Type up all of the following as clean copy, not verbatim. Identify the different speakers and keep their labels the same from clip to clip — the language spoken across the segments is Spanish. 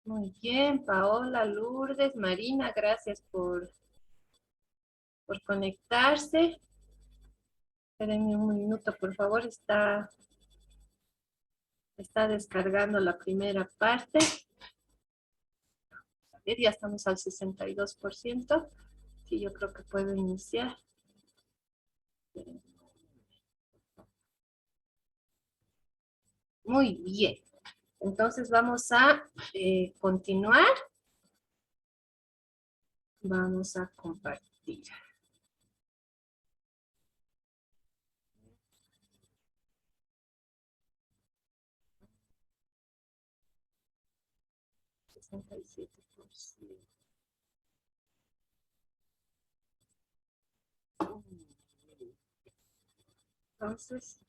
Speaker 1: Muy bien, Paola, Lourdes, Marina, gracias por conectarse. Espérenme un minuto, por favor, está descargando la primera parte. A ver, ya estamos al 62%. Sí, yo creo que puedo iniciar. Muy bien. Entonces vamos a continuar. Vamos a compartir. Sesenta y siete por ciento. Entonces,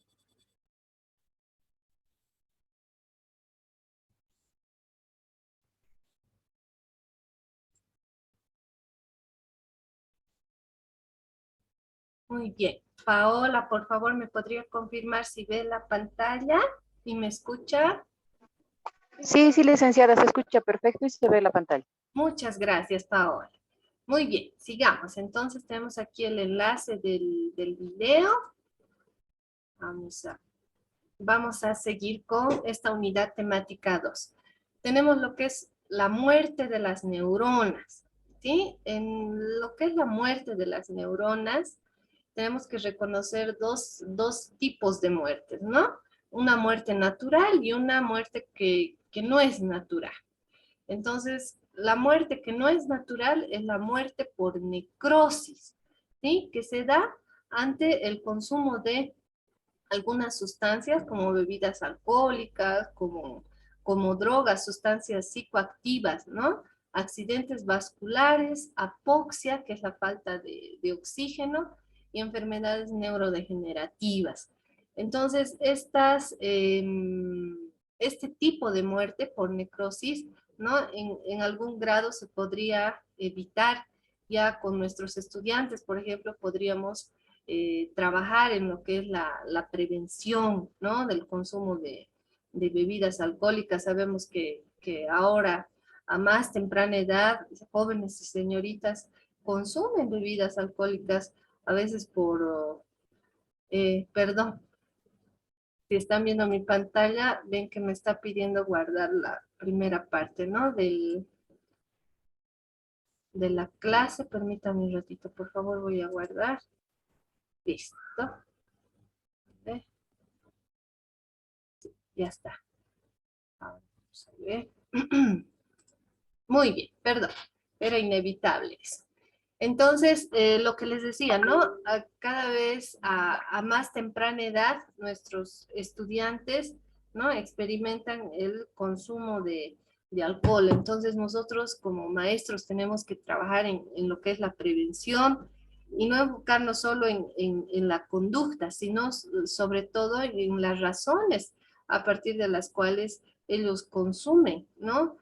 Speaker 1: muy bien. Paola, por favor, ¿me podría confirmar si ve la pantalla y me escucha?
Speaker 2: Sí, sí, licenciada, se escucha perfecto y se ve la pantalla.
Speaker 1: Muchas gracias, Paola. Muy bien, sigamos. Entonces tenemos aquí el enlace del video. Vamos vamos a seguir con esta unidad temática 2. Tenemos lo que es la muerte de las neuronas, ¿sí? En lo que es la muerte de las neuronas, tenemos que reconocer dos tipos de muertes, ¿no? Una muerte natural y una muerte que no es natural. Entonces, la muerte que no es natural es la muerte por necrosis, ¿sí? Que se da ante el consumo de algunas sustancias como bebidas alcohólicas, como drogas, sustancias psicoactivas, ¿no? Accidentes vasculares, apoxia, que es la falta de oxígeno, y enfermedades neurodegenerativas. Entonces, este tipo de muerte por necrosis, ¿no? En algún grado se podría evitar ya con nuestros estudiantes, por ejemplo, podríamos trabajar en lo que es la prevención, ¿no? Del consumo de bebidas alcohólicas. Sabemos que ahora, a más temprana edad, jóvenes y señoritas consumen bebidas alcohólicas, a veces perdón, si están viendo mi pantalla, ven que me está pidiendo guardar la primera parte, ¿no? De la clase. Permítanme un ratito, por favor, voy a guardar. Listo. Ya está. Vamos a ver. Muy bien, perdón, era inevitable eso. Entonces, lo que les decía, ¿no? Cada vez a más temprana edad, nuestros estudiantes, ¿no? Experimentan el consumo de alcohol. Entonces, nosotros como maestros tenemos que trabajar en lo que es la prevención y no enfocarnos solo en la conducta, sino sobre todo en las razones a partir de las cuales ellos consumen, ¿no?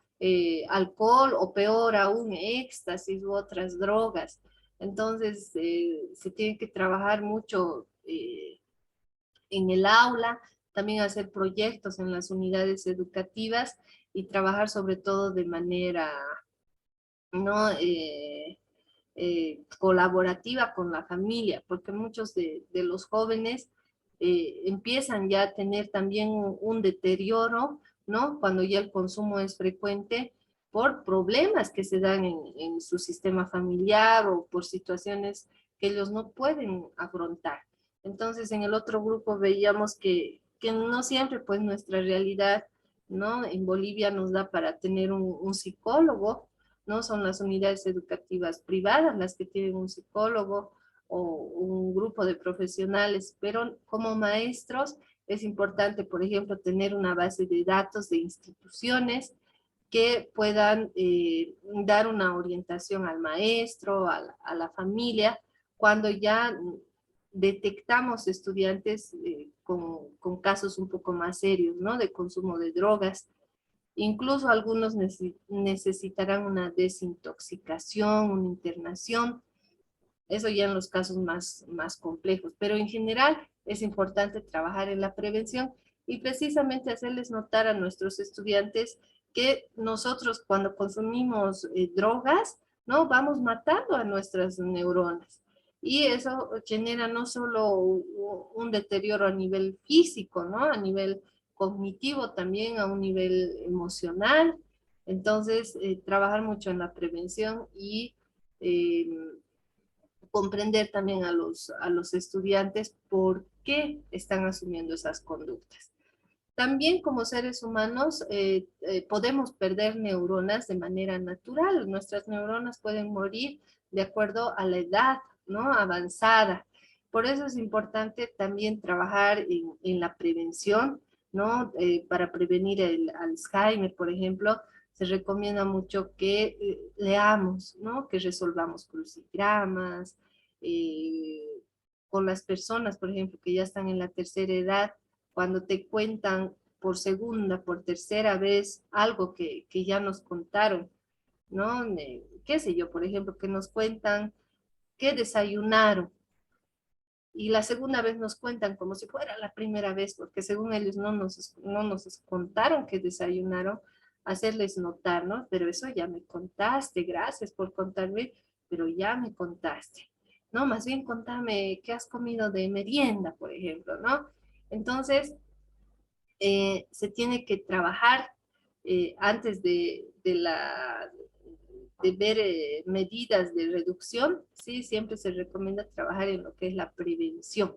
Speaker 1: Alcohol o peor aún, éxtasis u otras drogas. Entonces, se tiene que trabajar mucho en el aula, también hacer proyectos en las unidades educativas y trabajar sobre todo de manera, ¿no? Colaborativa con la familia, porque muchos de los jóvenes empiezan ya a tener también un deterioro, ¿no? Cuando ya el consumo es frecuente por problemas que se dan en su sistema familiar o por situaciones que ellos no pueden afrontar. Entonces, en el otro grupo veíamos que no siempre, pues, nuestra realidad, ¿no? En Bolivia nos da para tener un psicólogo, ¿no? Son las unidades educativas privadas las que tienen un psicólogo o un grupo de profesionales, pero como maestros es importante, por ejemplo, tener una base de datos de instituciones que puedan dar una orientación al maestro, a la familia, cuando ya detectamos estudiantes con casos un poco más serios, ¿no? De consumo de drogas. Incluso algunos necesitarán una desintoxicación, una internación, eso ya en los casos más complejos, pero en general es importante trabajar en la prevención y precisamente hacerles notar a nuestros estudiantes que nosotros cuando consumimos drogas, ¿no? Vamos matando a nuestras neuronas. Y eso genera no solo un deterioro a nivel físico, ¿no? A nivel cognitivo también, a un nivel emocional. Entonces, trabajar mucho en la prevención y eh, comprender también a los estudiantes por qué están asumiendo esas conductas. También como seres humanos podemos perder neuronas de manera natural. Nuestras neuronas pueden morir de acuerdo a la edad, ¿no? Avanzada. Por eso es importante también trabajar en la prevención, ¿no? Para prevenir el Alzheimer, por ejemplo, se recomienda mucho que leamos, ¿no? Que resolvamos crucigramas, eh, con las personas, por ejemplo, que ya están en la tercera edad, cuando te cuentan por segunda, por tercera vez algo que ya nos contaron, ¿no? Qué sé yo, por ejemplo, que nos cuentan qué desayunaron y la segunda vez nos cuentan como si fuera la primera vez, porque según ellos no nos contaron que desayunaron, hacerles notar, ¿no? Pero eso ya me contaste, gracias por contarme, pero ya me contaste. No, más bien contame qué has comido de merienda, por ejemplo, ¿no? Entonces, se tiene que trabajar antes de ver medidas de reducción, ¿sí? Siempre se recomienda trabajar en lo que es la prevención.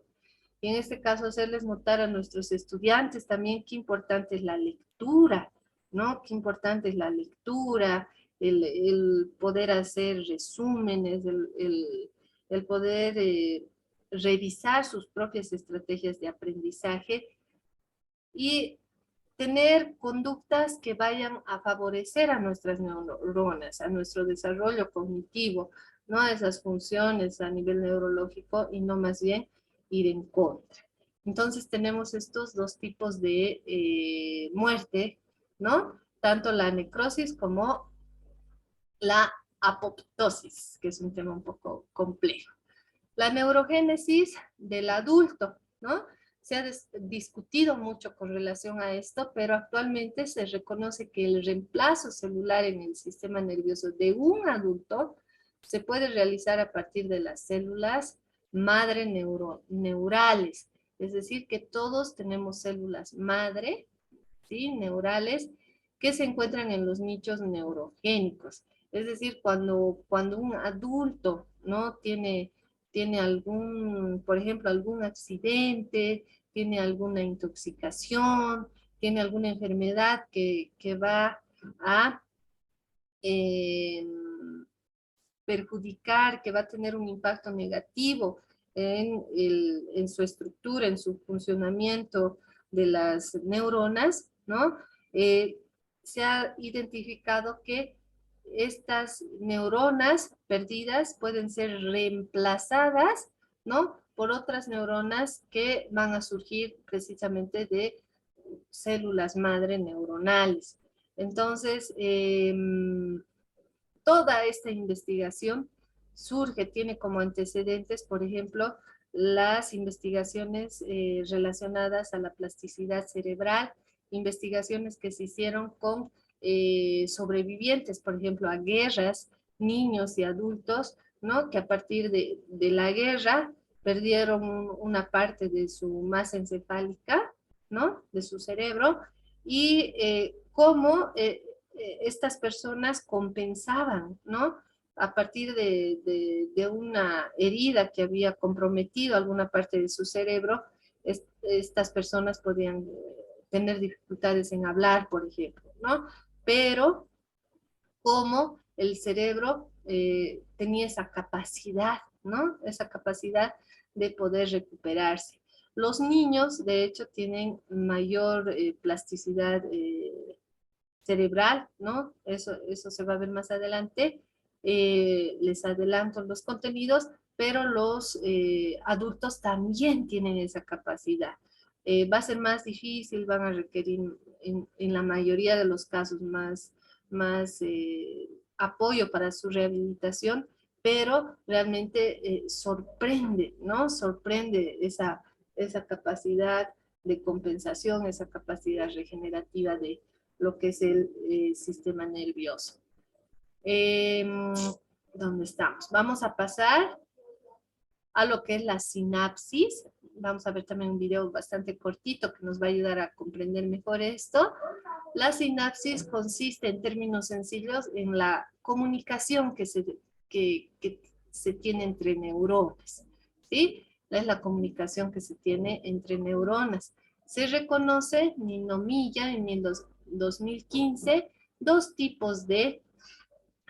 Speaker 1: Y en este caso, hacerles notar a nuestros estudiantes también qué importante es la lectura, ¿no? Qué importante es la lectura, el poder hacer resúmenes, el poder revisar sus propias estrategias de aprendizaje y tener conductas que vayan a favorecer a nuestras neuronas, a nuestro desarrollo cognitivo, no a esas funciones a nivel neurológico y no más bien ir en contra. Entonces tenemos estos dos tipos de muerte, ¿no? Tanto la necrosis como la apoptosis, que es un tema un poco complejo. La neurogénesis del adulto, ¿no? Se ha discutido mucho con relación a esto, pero actualmente se reconoce que el reemplazo celular en el sistema nervioso de un adulto se puede realizar a partir de las células madre neurales. Es decir, que todos tenemos células madre, ¿sí? Neurales, que se encuentran en los nichos neurogénicos. Es decir, cuando un adulto, ¿no? Tiene algún, por ejemplo, algún accidente, tiene alguna intoxicación, tiene alguna enfermedad que va a eh, perjudicar, que va a tener un impacto negativo en su estructura, en su funcionamiento de las neuronas, ¿no? Eh, Se ha identificado que estas neuronas perdidas pueden ser reemplazadas, ¿no? Por otras neuronas que van a surgir precisamente de células madre neuronales. Entonces, toda esta investigación tiene como antecedentes, por ejemplo, las investigaciones relacionadas a la plasticidad cerebral, investigaciones que se hicieron con sobrevivientes, por ejemplo, a guerras, niños y adultos, ¿no? Que a partir de la guerra perdieron una parte de su masa encefálica, ¿no? De su cerebro, y cómo estas personas compensaban, ¿no? A partir de una herida que había comprometido alguna parte de su cerebro, estas personas podían tener dificultades en hablar, por ejemplo, ¿no? Pero cómo el cerebro tenía esa capacidad, ¿no? Esa capacidad de poder recuperarse. Los niños, de hecho, tienen mayor plasticidad cerebral, ¿no? Eso se va a ver más adelante. Les adelanto los contenidos, pero los adultos también tienen esa capacidad. Va a ser más difícil, van a requerir en la mayoría de los casos más apoyo para su rehabilitación, pero realmente sorprende, ¿no? Sorprende esa capacidad de compensación, esa capacidad regenerativa lo que es el sistema nervioso. ¿Dónde estamos? Vamos a pasar a lo que es la sinapsis. Vamos a ver también un video bastante cortito que nos va a ayudar a comprender mejor esto. La sinapsis consiste, en términos sencillos, en la comunicación que se tiene entre neuronas, ¿sí? Es la comunicación que se tiene entre neuronas. Se reconoce, Nino Milla, en el 2015, dos tipos de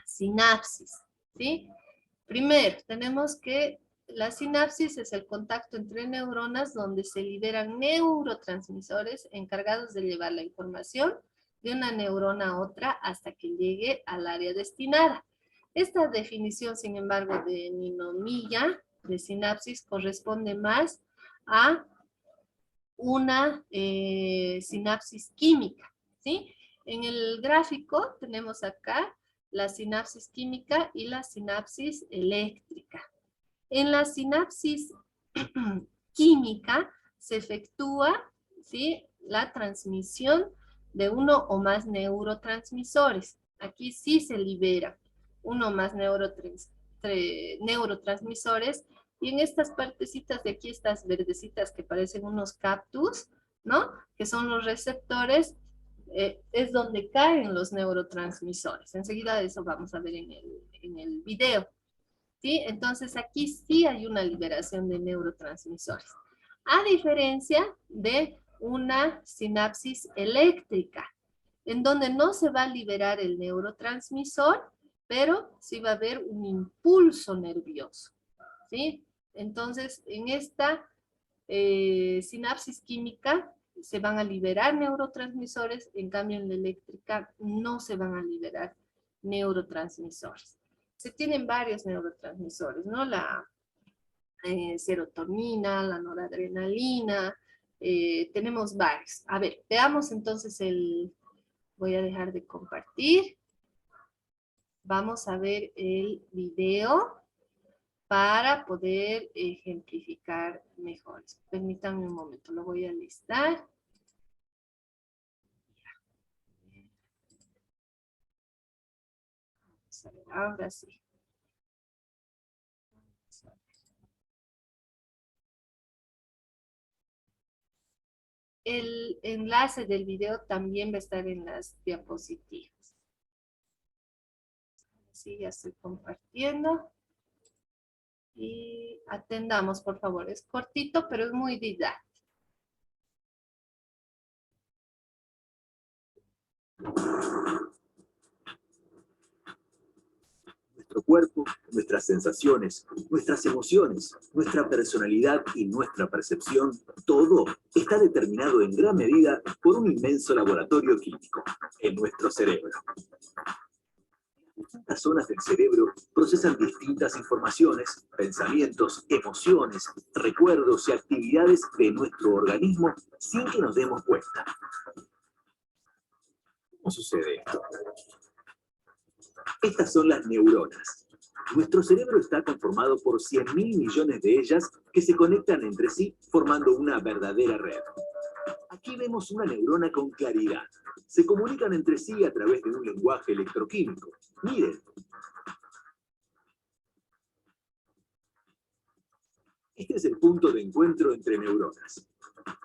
Speaker 1: sinapsis, ¿sí? Primero, tenemos que la sinapsis es el contacto entre neuronas donde se liberan neurotransmisores encargados de llevar la información de una neurona a otra hasta que llegue al área destinada. Esta definición, sin embargo, de Nino Milla, de sinapsis, corresponde más a una sinapsis química, ¿sí? En el gráfico tenemos acá la sinapsis química y la sinapsis eléctrica. En la sinapsis química se efectúa, ¿sí?, la transmisión de uno o más neurotransmisores. Aquí sí se libera uno o más neurotransmisores, y en estas partecitas de aquí, estas verdecitas que parecen unos cactus, ¿no?, que son los receptores, es donde caen los neurotransmisores. Enseguida de eso vamos a ver en el video, ¿sí? Entonces aquí sí hay una liberación de neurotransmisores, a diferencia de una sinapsis eléctrica, en donde no se va a liberar el neurotransmisor, pero sí va a haber un impulso nervioso, ¿sí? Entonces, en esta sinapsis química se van a liberar neurotransmisores, en cambio en la eléctrica no se van a liberar neurotransmisores. Se tienen varios neurotransmisores, ¿no? La serotonina, la noradrenalina, tenemos varios. A ver, veamos entonces voy a dejar de compartir. Vamos a ver el video para poder ejemplificar mejor. Permítanme un momento, lo voy a listar. Vamos a ver, ahora sí. El enlace del video también va a estar en las diapositivas. Sí, ya estoy compartiendo. Y atendamos, por favor. Es cortito, pero es muy didáctico.
Speaker 3: Nuestro cuerpo, nuestras sensaciones, nuestras emociones, nuestra personalidad y nuestra percepción, todo está determinado en gran medida por un inmenso laboratorio químico, en nuestro cerebro. Distintas zonas del cerebro procesan distintas informaciones, pensamientos, emociones, recuerdos y actividades de nuestro organismo sin que nos demos cuenta. ¿Cómo sucede esto? Estas son las neuronas. Nuestro cerebro está conformado por 100.000 millones de ellas que se conectan entre sí formando una verdadera red. Aquí vemos una neurona con claridad. Se comunican entre sí a través de un lenguaje electroquímico. Miren. Este es el punto de encuentro entre neuronas.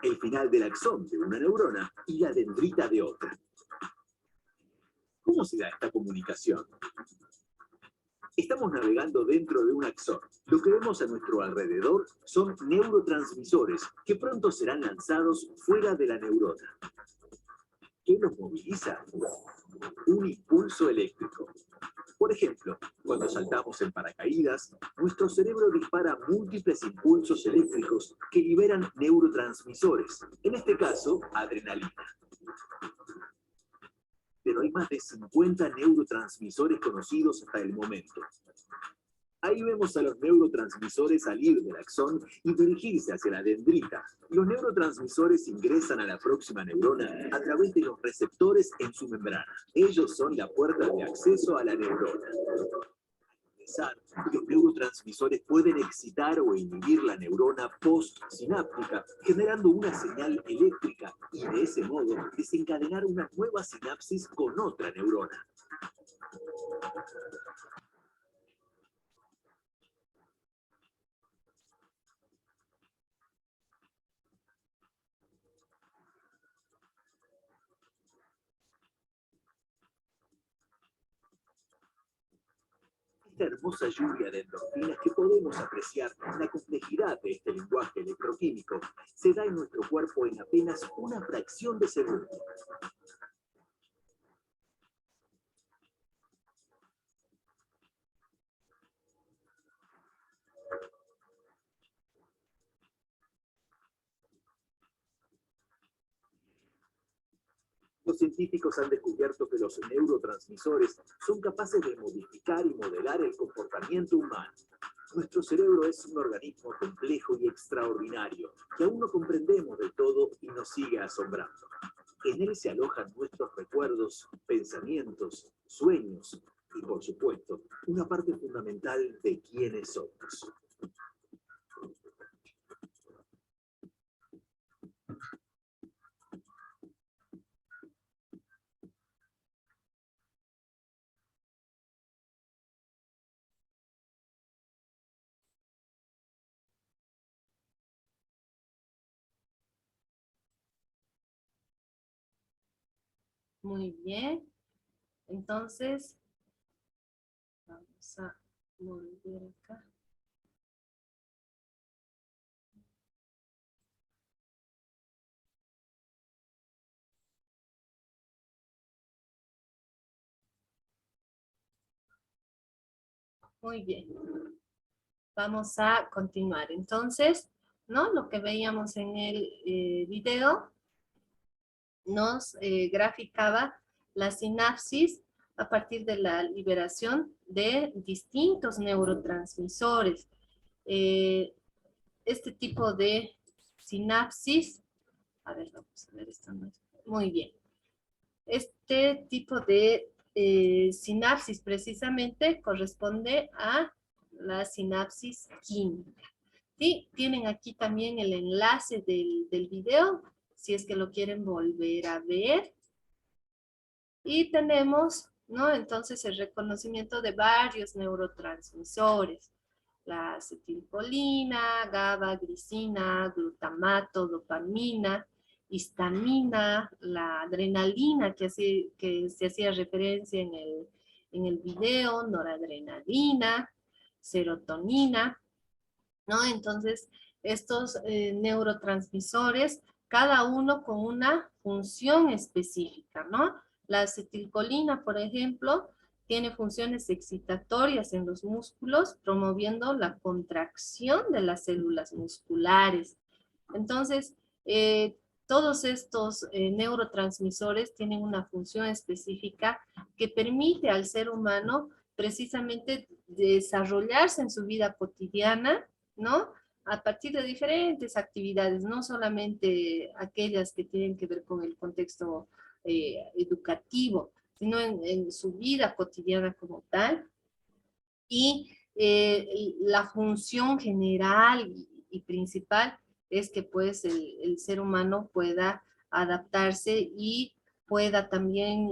Speaker 3: El final del axón de una neurona y la dendrita de otra. ¿Cómo se da esta comunicación? Estamos navegando dentro de un axón. Lo que vemos a nuestro alrededor son neurotransmisores que pronto serán lanzados fuera de la neurona. ¿Qué los moviliza? Un impulso eléctrico. Por ejemplo, cuando saltamos en paracaídas, nuestro cerebro dispara múltiples impulsos eléctricos que liberan neurotransmisores, en este caso, adrenalina. Pero hay más de 50 neurotransmisores conocidos hasta el momento. Ahí vemos a los neurotransmisores salir del axón y dirigirse hacia la dendrita. Los neurotransmisores ingresan a la próxima neurona a través de los receptores en su membrana. Ellos son la puerta de acceso a la neurona. ralentizar, y los neurotransmisores pueden excitar o inhibir la neurona postsináptica, generando una señal eléctrica y de ese modo desencadenar una nueva sinapsis con otra neurona. Esta hermosa lluvia de endorfinas que podemos apreciar, la complejidad de este lenguaje electroquímico, se da en nuestro cuerpo en apenas una fracción de segundo. Los científicos han descubierto que los neurotransmisores son capaces de modificar y modelar el comportamiento humano. Nuestro cerebro es un organismo complejo y extraordinario, que aún no comprendemos del todo y nos sigue asombrando. En él se alojan nuestros recuerdos, pensamientos, sueños y, por supuesto, una parte fundamental de quiénes somos.
Speaker 1: Muy bien. Entonces, vamos a volver acá. Muy bien. Vamos a continuar. Entonces, ¿no? Lo que veíamos en el video nos graficaba la sinapsis a partir de la liberación de distintos neurotransmisores. Este tipo de sinapsis, a ver, vamos a ver, esto no es, muy bien. Este tipo de sinapsis precisamente corresponde a la sinapsis química. Sí, tienen aquí también el enlace del video, si es que lo quieren volver a ver. Y tenemos, ¿no? Entonces el reconocimiento de varios neurotransmisores. La acetilcolina, GABA, glicina, glutamato, dopamina, histamina, la adrenalina que se hacía referencia en el video, noradrenalina, serotonina, ¿no? Entonces, estos neurotransmisores, cada uno con una función específica, ¿no? La acetilcolina, por ejemplo, tiene funciones excitatorias en los músculos, promoviendo la contracción de las células musculares. Entonces, todos estos neurotransmisores tienen una función específica que permite al ser humano precisamente desarrollarse en su vida cotidiana, ¿no? A partir de diferentes actividades, no solamente aquellas que tienen que ver con el contexto educativo, sino en su vida cotidiana como tal. Y la función general y principal es que pues el ser humano pueda adaptarse y pueda también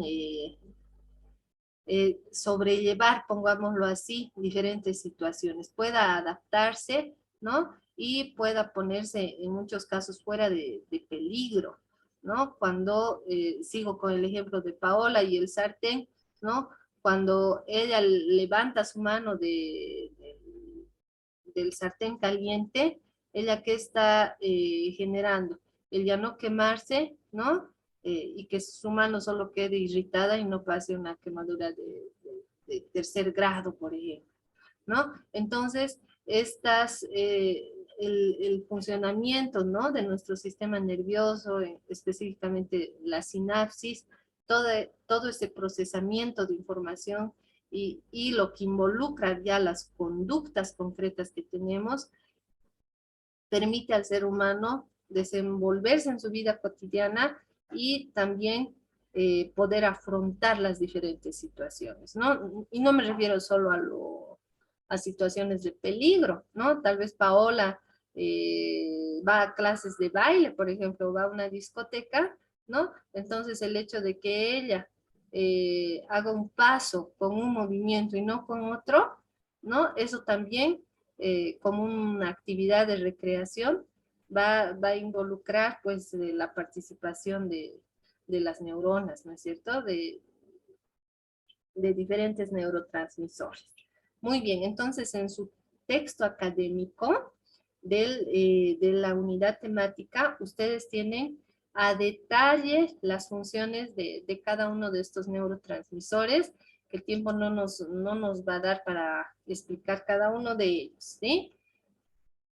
Speaker 1: sobrellevar, pongámoslo así, diferentes situaciones, pueda adaptarse, ¿no? Y pueda ponerse en muchos casos fuera de peligro, ¿no? Cuando, sigo con el ejemplo de Paola y el sartén, ¿no? Cuando ella levanta su mano del sartén caliente, ella ¿qué está generando? El ya no quemarse, ¿no? Y que su mano solo quede irritada y no pase una quemadura de tercer grado, por ejemplo, ¿no? Entonces, el funcionamiento, ¿no? De nuestro sistema nervioso, específicamente la sinapsis, todo ese procesamiento de información y lo que involucra ya las conductas concretas que tenemos, permite al ser humano desenvolverse en su vida cotidiana y también poder afrontar las diferentes situaciones, ¿no? Y no me refiero solo a situaciones de peligro, ¿no? Tal vez Paola va a clases de baile, por ejemplo, va a una discoteca, ¿no? Entonces el hecho de que ella haga un paso con un movimiento y no con otro, ¿no? Eso también, como una actividad de recreación, va a involucrar, pues, la participación de las neuronas, ¿no es cierto? De diferentes neurotransmisores. Muy bien, entonces en su texto académico de la unidad temática, ustedes tienen a detalle las funciones de cada uno de estos neurotransmisores, que el tiempo no nos va a dar para explicar cada uno de ellos, ¿sí?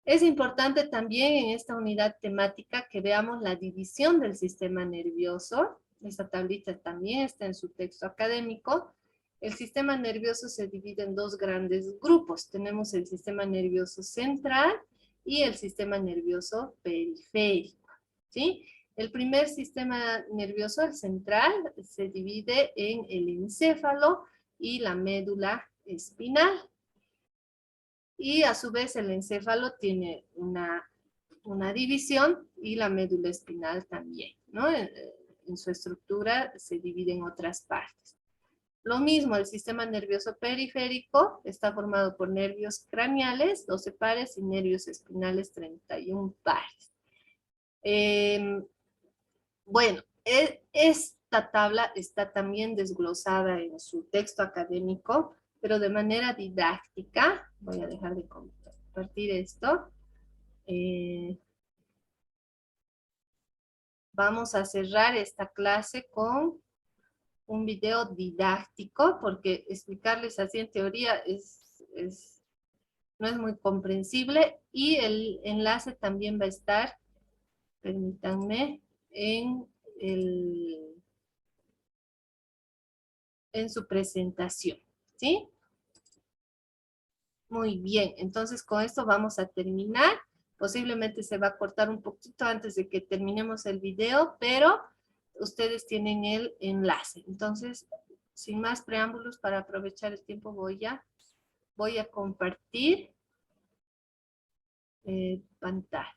Speaker 1: Es importante también en esta unidad temática que veamos la división del sistema nervioso. Esta tablita también está en su texto académico. El sistema nervioso se divide en dos grandes grupos. Tenemos el sistema nervioso central y el sistema nervioso periférico, ¿sí? El primer sistema nervioso, el central, se divide en el encéfalo y la médula espinal. Y a su vez el encéfalo tiene una división y la médula espinal también, ¿no? En su estructura se divide en otras partes. Lo mismo, el sistema nervioso periférico está formado por nervios craneales, 12 pares, y nervios espinales, 31 pares. Bueno, esta tabla está también desglosada en su texto académico, pero de manera didáctica. Voy a dejar de compartir esto. Vamos a cerrar esta clase con un video didáctico, porque explicarles así en teoría no es muy comprensible, y el enlace también va a estar, permítanme, en su presentación, ¿sí? Muy bien, entonces con esto vamos a terminar. Posiblemente se va a cortar un poquito antes de que terminemos el video, pero ustedes tienen el enlace. Entonces, sin más preámbulos, para aprovechar el tiempo, voy a compartir pantalla.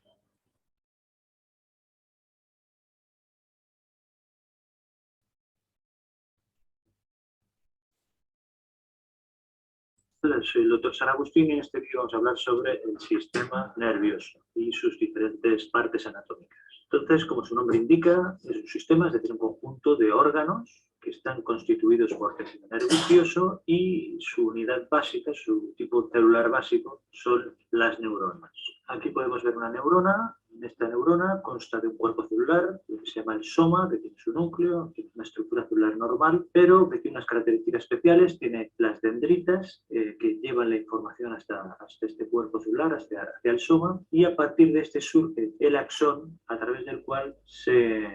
Speaker 4: Hola, soy el doctor San Agustín y en este vídeo vamos a hablar sobre el sistema nervioso y sus diferentes partes anatómicas. Entonces, como su nombre indica, es un sistema, es decir, un conjunto de órganos que están constituidos por tejido nervioso y su unidad básica, su tipo celular básico, son las neuronas. Aquí podemos ver una neurona. Esta neurona consta de un cuerpo celular, que se llama el soma, que tiene su núcleo, tiene una estructura celular normal, pero que tiene unas características especiales. Tiene las dendritas que llevan la información hasta este cuerpo celular, hacia el soma, y a partir de este surge el axón, a través del cual se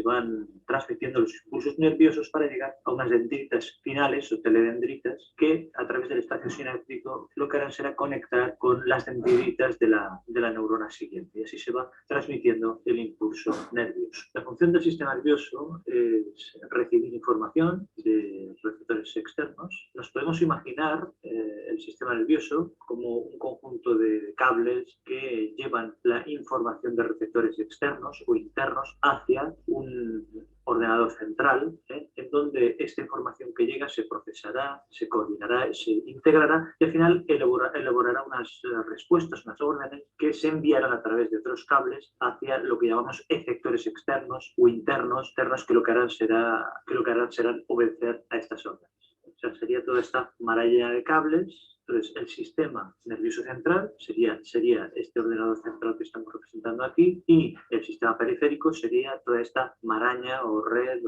Speaker 4: van transmitiendo los impulsos nerviosos para llegar a unas dendritas finales o teledendritas que a través del espacio sináptico lo que harán será conectar con las dendritas de la neurona siguiente, y así se va transmitiendo el impulso nervioso. La función del sistema nervioso es recibir información de receptores externos. Nos podemos imaginar el sistema nervioso como un conjunto de cables que llevan la información de receptores externos o internos hacia un ordenador central, en donde esta información que llega se procesará, se coordinará, se integrará y al final elaborará unas respuestas, unas órdenes que se enviarán a través de otros cables hacia lo que llamamos efectores externos o internos, que lo que harán será obedecer a estas órdenes. O sea, sería toda esta maraña de cables. Entonces, el sistema nervioso central sería este ordenador central que estamos representando aquí, y el sistema periférico sería toda esta maraña o red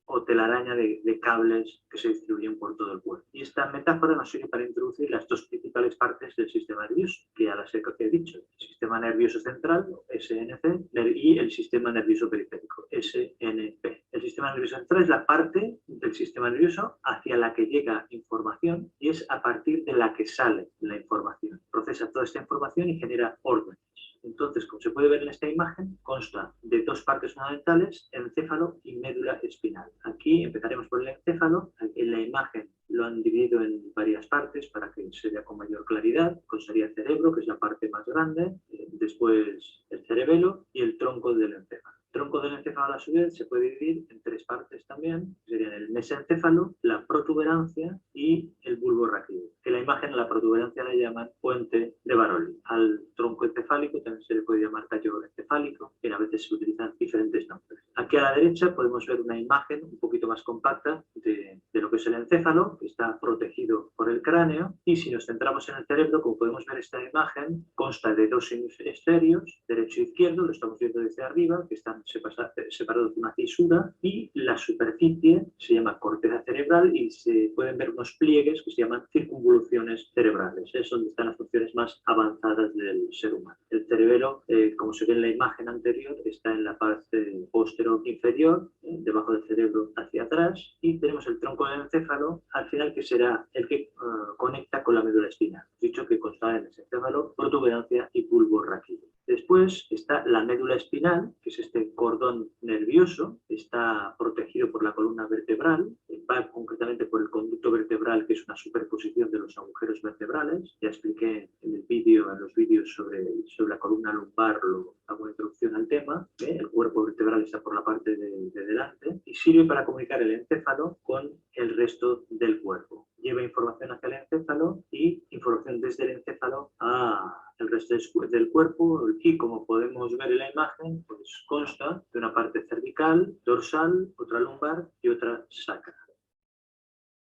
Speaker 4: o telaraña de cables que se distribuyen por todo el cuerpo. Y esta metáfora nos sirve para introducir las dos principales partes del sistema nervioso, que ya las he dicho: el sistema nervioso central, SNC, y el sistema nervioso periférico, SNP. El sistema nervioso central es la parte del sistema nervioso hacia la que llega información y es a partir de la que sale la información. Procesa toda esta información y genera órdenes. Entonces, como se puede ver en esta imagen, consta de dos partes fundamentales: encéfalo y médula espinal. Aquí empezaremos por el encéfalo. En la imagen lo han dividido en varias partes para que se vea con mayor claridad. Pues sería el cerebro, que es la parte más grande, después el cerebelo y el tronco del encéfalo. El tronco del encéfalo, a su vez, se puede dividir en 3 partes también, que serían el mesencéfalo, la protuberancia y el bulbo raquídeo. En la imagen, a la protuberancia le llaman puente de Baroli. Al tronco encefálico también se le puede llamar tallo encefálico, y a veces se utilizan diferentes nombres. Aquí a la derecha podemos ver una imagen un poquito más compacta de lo que es el encéfalo, que está protegido por el cráneo, y si nos centramos en el cerebro, como podemos ver, esta imagen consta de 2 hemisferios, derecho e izquierdo, lo estamos viendo desde arriba, que están separados de una fisura, y la superficie se llama corteza cerebral y se pueden ver unos pliegues que se llaman circunvoluciones cerebrales. Es donde están las funciones más avanzadas del ser humano. El cerebelo, como se ve en la imagen anterior, está en la parte posterior inferior, debajo del cerebro hacia atrás, y tenemos el tronco del encéfalo al final, que será el que conecta con la médula espinal. Dicho que consta en el encéfalo, protuberancia y bulbo raquídeo. Después está la médula espinal, que es este cordón nervioso, está protegido por la columna vertebral, va concretamente por el conducto vertebral, que es una superposición de los agujeros vertebrales. Ya expliqué en el vídeo, en los vídeos sobre la columna lumbar, hago una introducción al tema. El cuerpo vertebral está por la parte de delante y sirve para comunicar el encéfalo con el resto del cuerpo. Lleva información hacia el encéfalo y información desde el encéfalo a el resto del cuerpo, y como podemos ver en la imagen, pues consta de una parte cervical, dorsal, otra lumbar y otra sacra.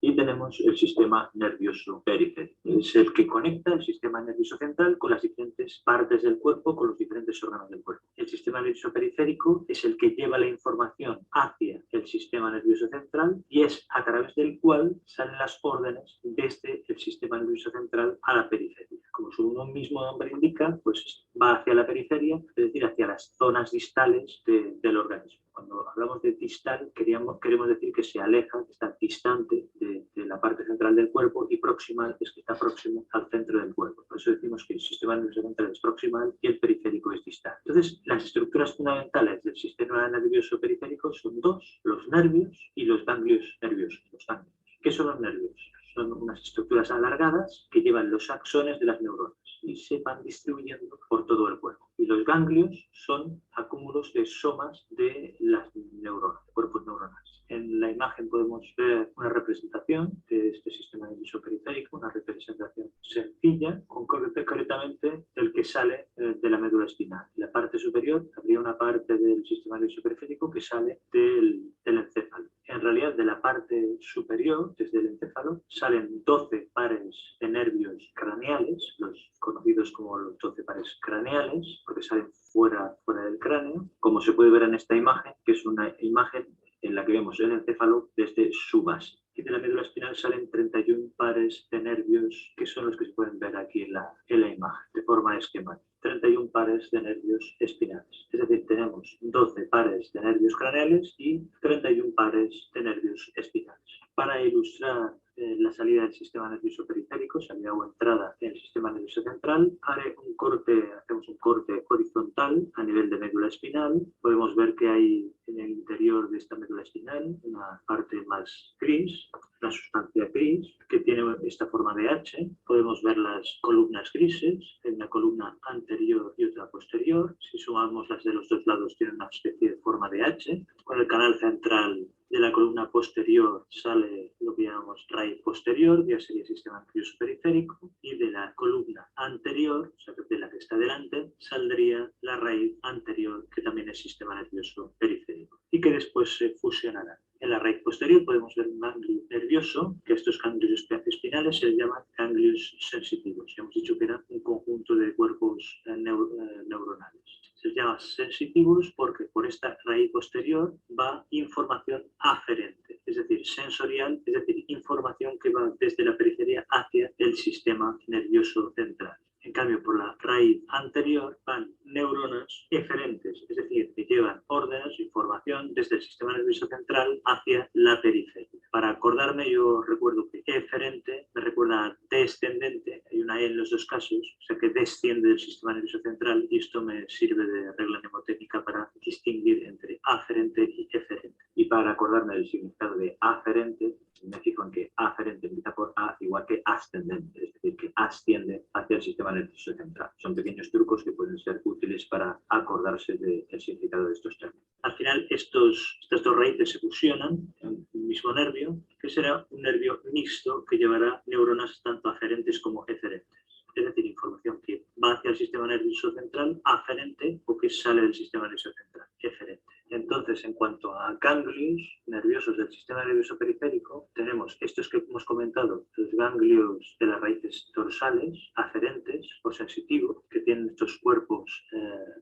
Speaker 4: Y tenemos el sistema nervioso periférico. Es el que conecta el sistema nervioso central con las diferentes partes del cuerpo, con los diferentes órganos del cuerpo. El sistema nervioso periférico es el que lleva la información hacia el sistema nervioso central y es a través del cual salen las órdenes desde el sistema nervioso central a la periferia. Como su mismo nombre indica, pues va hacia la periferia, es decir, hacia las zonas distales del organismo. Cuando hablamos de distal, queremos decir que se aleja, que está distante de la parte central del cuerpo, y proximal es que está próximo al centro del cuerpo. Por eso decimos que el sistema nervioso central es proximal y el periférico es distal. Entonces, las estructuras fundamentales del sistema nervioso periférico son 2, los nervios y los ganglios nerviosos. Los ganglios. ¿Qué son los nervios? Son unas estructuras alargadas que llevan los axones de las neuronas y se van distribuyendo por todo el cuerpo. Y los ganglios son acúmulos de somas de las neuronas, cuerpos neuronales. En la imagen podemos ver una representación de este sistema nervioso periférico, una representación sencilla, concretamente el que sale de la médula espinal. En la parte superior habría una parte del sistema nervioso periférico que sale del encéfalo. En realidad, de la parte superior, desde el encéfalo, salen 12 pares de nervios craneales, los conocidos como los 12 pares craneales, porque salen fuera del cráneo, como se puede ver en esta imagen, que es una imagen en la que vemos el encéfalo desde su base. Y de la médula espinal salen 31 pares de nervios, que son los que se pueden ver aquí en la imagen, de forma esquemática. 31 pares de nervios espinales. Es decir, tenemos 12 pares de nervios craneales y 31 pares de nervios espinales. Para ilustrar la salida del sistema nervioso periférico, salida o entrada en el sistema nervioso central, hacemos un corte horizontal a nivel de médula espinal. Podemos ver que hay en el interior de esta médula espinal una parte más gris, una sustancia gris que tiene esta forma de H. Podemos ver las columnas grises, en una columna anterior y otra posterior. Si sumamos las de los dos lados, tiene una especie de forma de H. Con el canal central de la columna posterior sale lo que llamamos raíz posterior, ya sería sistema nervioso periférico, y de la columna anterior, o sea, de la que está delante, saldría la raíz anterior, que también es sistema nervioso periférico, y que después se fusionarán. En la raíz posterior podemos ver un ganglio nervioso, que estos ganglios espinales se llaman ganglios sensitivos. Ya hemos dicho que eran un conjunto de cuerpos neuronales. Se llama sensitivos porque por esta raíz posterior va información aferente, es decir, sensorial, es decir, información que va desde la periferia hacia el sistema nervioso central. En cambio, por la raíz anterior van neuronas eferentes, es decir, que llevan órdenes, información desde el sistema nervioso central hacia la periferia. Para acordarme, yo recuerdo que eferente me recuerda a descendente, hay una E en los dos casos, o sea que desciende del sistema nervioso central, y esto me sirve de regla mnemotécnica para distinguir entre aferente y eferente. Y para acordarme del significado de aferente, me fijo en que aferente empieza por A, igual que ascendente, es decir, que asciende hacia el sistema nervioso central. Son pequeños trucos que pueden ser útiles para acordarse del significado de estos términos. Al final, estas dos raíces se fusionan en un mismo nervio, que será un nervio mixto que llevará neuronas tanto aferentes como eferentes. Es decir, información que va hacia el sistema nervioso central aferente o que sale del sistema nervioso central eferente. Entonces, en cuanto a ganglios nerviosos del sistema nervioso periférico, tenemos estos que hemos comentado, los ganglios de las raíces dorsales, aferentes o sensitivos, que tienen estos cuerpos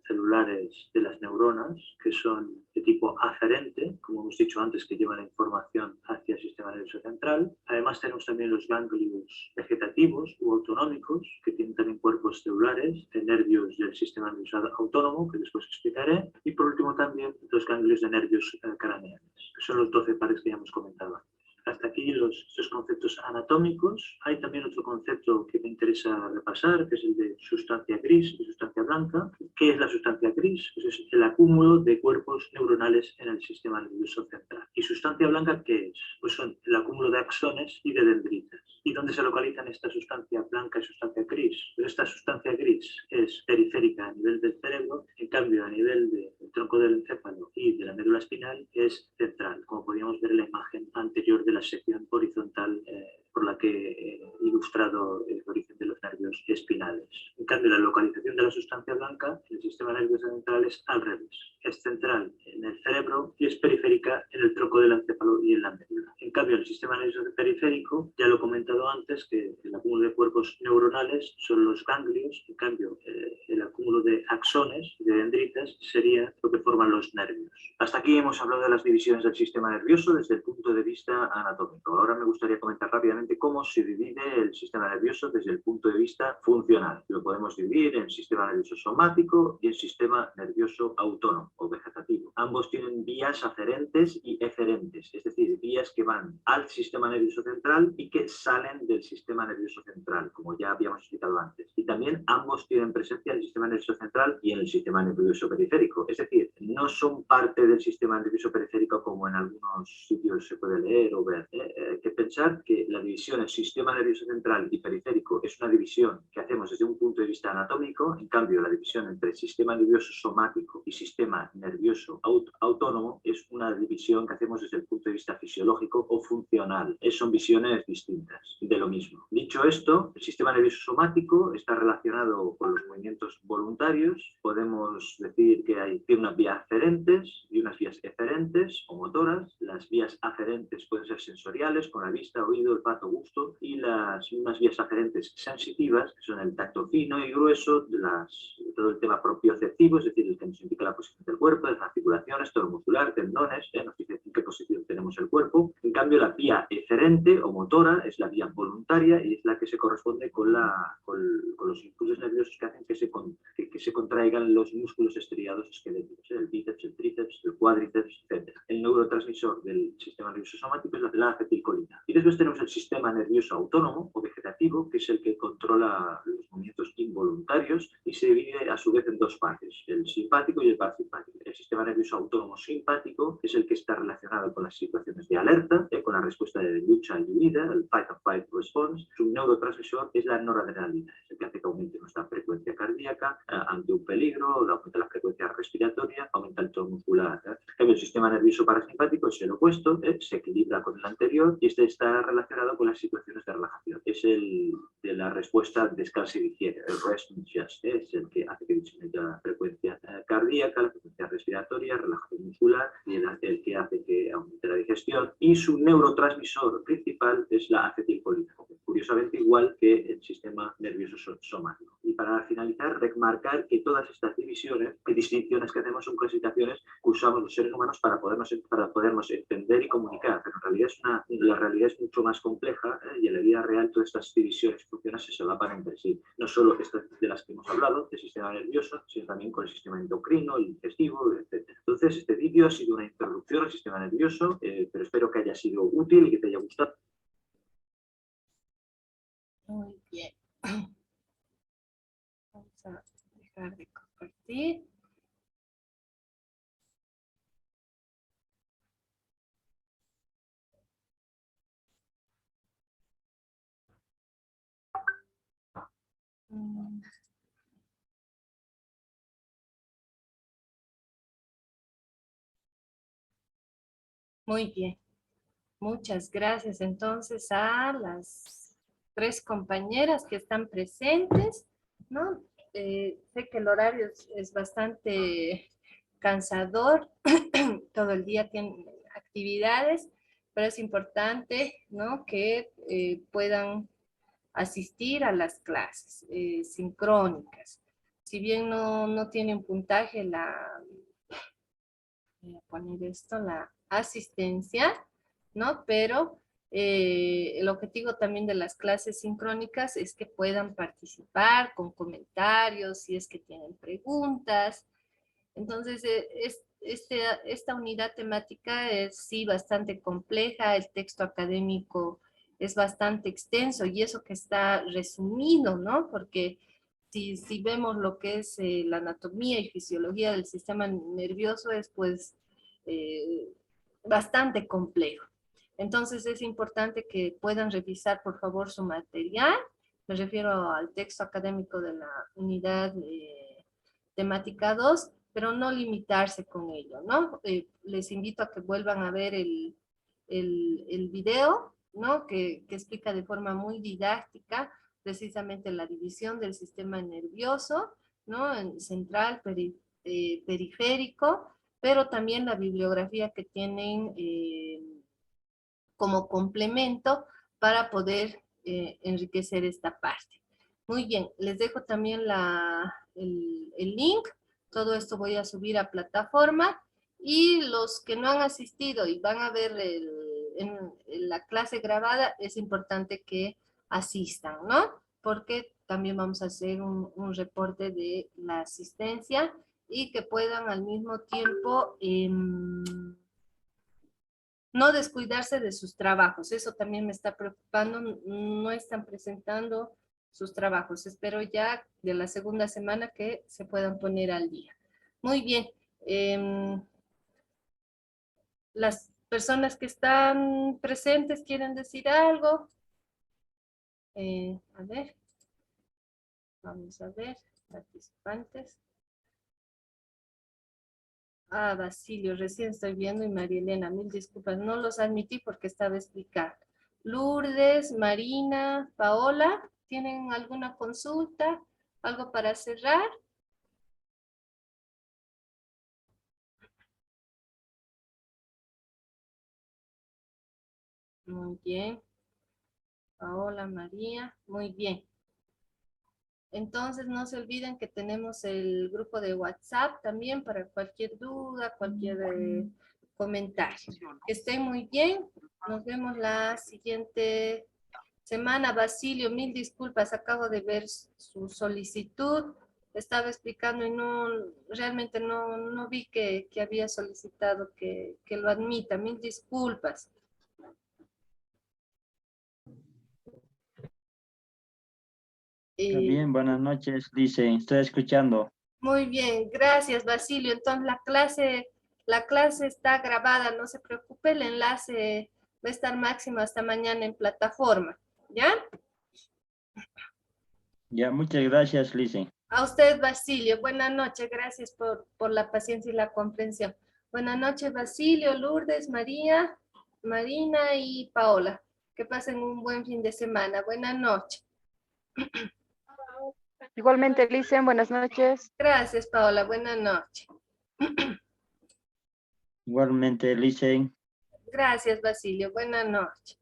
Speaker 4: celulares de las neuronas, que son de tipo aferente, como hemos dicho antes, que llevan la información hacia el sistema nervioso central. Además, tenemos también los ganglios vegetativos u autonómicos, que tienen también cuerpos celulares de nervios del sistema nervioso autónomo, que después explicaré. Y por último también los ganglios de nervios craneales, que son los 12 pares que ya hemos comentado antes. Hasta aquí estos conceptos anatómicos. Hay también otro concepto que me interesa repasar, que es el de sustancia gris y sustancia blanca. ¿Qué es la sustancia gris? Pues es el acúmulo de cuerpos neuronales en el sistema nervioso central. ¿Y sustancia blanca qué es? Pues son el acúmulo de axones y de dendritas. ¿Y dónde se localizan esta sustancia blanca y sustancia gris? Pues esta sustancia gris es periférica a nivel del cerebro, en cambio a nivel del tronco del encéfalo y de la médula espinal es central, como podíamos ver en la imagen anterior de la sección horizontal por la que he ilustrado el origen de los nervios espinales. En cambio, la localización de la sustancia blanca en el sistema nervioso central es al revés. Es central en el cerebro y es periférica en el tronco del encéfalo y en la médula. En cambio, el sistema nervioso periférico, ya lo he comentado antes, que el acúmulo de cuerpos neuronales son los ganglios, en cambio, el acúmulo de axones y de dendritas sería lo que forman los nervios. Hasta aquí hemos hablado de las divisiones del sistema nervioso desde el punto de vista anatómico. Ahora me gustaría comentar rápidamente cómo se divide el sistema nervioso desde el punto de vista funcional. Lo podemos dividir en sistema nervioso somático y en sistema nervioso autónomo o vegetativo. Ambos tienen vías aferentes y eferentes, es decir, vías que van al sistema nervioso central y que salen del sistema nervioso central, como ya habíamos explicado antes. Y también ambos tienen presencia en el sistema nervioso central y en el sistema nervioso periférico, es decir, no son parte del sistema nervioso periférico como en algunos sitios se puede leer o ver. Hay que pensar que la división en sistema nervioso central y periférico es una división que hacemos desde un punto de vista anatómico. En cambio, la división entre sistema nervioso somático y sistema nervioso autónomo es una división que hacemos desde el punto de vista fisiológico o funcional. Son visiones distintas de lo mismo. Dicho esto, el sistema nervioso somático está relacionado con los movimientos voluntarios. Podemos decir que tiene unas vías aferentes y unas vías eferentes o motoras. Las vías aferentes pueden ser sensoriales, con la vista, oído, olfato, gusto, y unas vías aferentes sensitivas, que son el tacto fino y grueso, todo el tema propioceptivo, es decir, el que nos indica la posición del cuerpo, de las articulaciones, todo muscular, tendones, nos dice en qué posición tenemos el cuerpo. En cambio, la vía eferente o motora es la vía voluntaria y es la que se corresponde con los impulsos nerviosos que hacen que se contraigan los músculos estriados esqueléticos, el bíceps, el tríceps, el cuádriceps, etc. El neurotransmisor del sistema nervioso somático es la acetilcolina. Y después tenemos el sistema nervioso autónomo o vegetativo, que es el que controla los movimientos involuntarios y se divide a su vez en dos partes, el simpático y el parasimpático. El sistema nervioso autónomo simpático es el que está relacionado con las situaciones de alerta, con la respuesta de lucha y huida, el fight or flight response. Su neurotransmisor es la noradrenalina, es el que hace que aumente nuestra frecuencia cardíaca ante un peligro, aumenta la frecuencia respiratoria, aumenta el tono muscular. El sistema nervioso parasimpático es el opuesto, se equilibra con el anterior y este está relacionado con las situaciones de relajación. Es el de la respuesta descanse y digiere, el rest and digest, es el que hace que disminuya la frecuencia cardíaca, la frecuencia respiratoria, relajación muscular y el que hace que aumente la digestión. Y su neurotransmisor principal es la acetilcolina, curiosamente igual que el sistema nervioso somático. Y para finalizar, remarcar que todas estas divisiones y distinciones que hacemos son clasificaciones que usamos los seres humanos para podernos entender y comunicar, pero la realidad es mucho más compleja y en la vida real todas estas divisiones y funciones se solapan entre sí. No solo estas de las que hemos hablado, del sistema nervioso, sino también con el sistema endocrino, el digestivo, etc. Entonces, este vídeo ha sido una introducción al sistema nervioso, pero espero que haya sido útil y que te haya gustado.
Speaker 1: Muy bien. Vamos a dejar de compartir. Muy bien. Muchas gracias entonces a las 3 compañeras que están presentes, ¿no? Sé que el horario es bastante cansador, todo el día tienen actividades, pero es importante, ¿no? Que puedan asistir a las clases sincrónicas. Si bien no tienen puntaje voy a poner esto, la asistencia, ¿no? Pero el objetivo también de las clases sincrónicas es que puedan participar con comentarios, si es que tienen preguntas. Entonces, esta unidad temática es sí bastante compleja, el texto académico es bastante extenso y eso que está resumido, ¿no? Porque si vemos lo que es la anatomía y fisiología del sistema nervioso es pues eh, bastante complejo. Entonces es importante que puedan revisar por favor su material, me refiero al texto académico de la unidad temática 2, pero no limitarse con ello, ¿no? Les invito a que vuelvan a ver el video, ¿no? Que explica de forma muy didáctica precisamente la división del sistema nervioso, ¿no? En central, periférico, pero también la bibliografía que tienen como complemento para poder enriquecer esta parte. Muy bien, les dejo también el link, todo esto voy a subir a plataforma y los que no han asistido y van a ver en la clase grabada, es importante que asistan, ¿no? Porque también vamos a hacer un reporte de la asistencia y que puedan al mismo tiempo no descuidarse de sus trabajos. Eso también me está preocupando. No están presentando sus trabajos. Espero ya de la segunda semana que se puedan poner al día. Muy bien. Las personas que están presentes quieren decir algo. A ver. Vamos a ver. Participantes. Ah, Basilio, recién estoy viendo, y María Elena, mil disculpas, no los admití porque estaba explicando. Lourdes, Marina, Paola, ¿tienen alguna consulta? ¿Algo para cerrar? Muy bien. Paola, María, muy bien. Entonces no se olviden que tenemos el grupo de WhatsApp también para cualquier duda, cualquier comentario. Que estén muy bien. Nos vemos la siguiente semana. Basilio, mil disculpas. Acabo de ver su solicitud. Estaba explicando y realmente no vi que había solicitado que lo admita. Mil disculpas.
Speaker 5: Está bien, buenas noches, dice, estoy escuchando.
Speaker 1: Muy bien, gracias Basilio. Entonces la clase está grabada, no se preocupe, el enlace va a estar máximo hasta mañana en plataforma, ¿ya?
Speaker 5: Ya, muchas gracias, Lice.
Speaker 1: A usted Basilio, buenas noches, gracias por la paciencia y la comprensión. Buenas noches Basilio, Lourdes, María, Marina y Paola. Que pasen un buen fin de semana. Buenas noches.
Speaker 2: Igualmente, Licen, buenas noches.
Speaker 1: Gracias Paola, buenas noches.
Speaker 5: Igualmente, Lice.
Speaker 1: Gracias Basilio, buenas noches.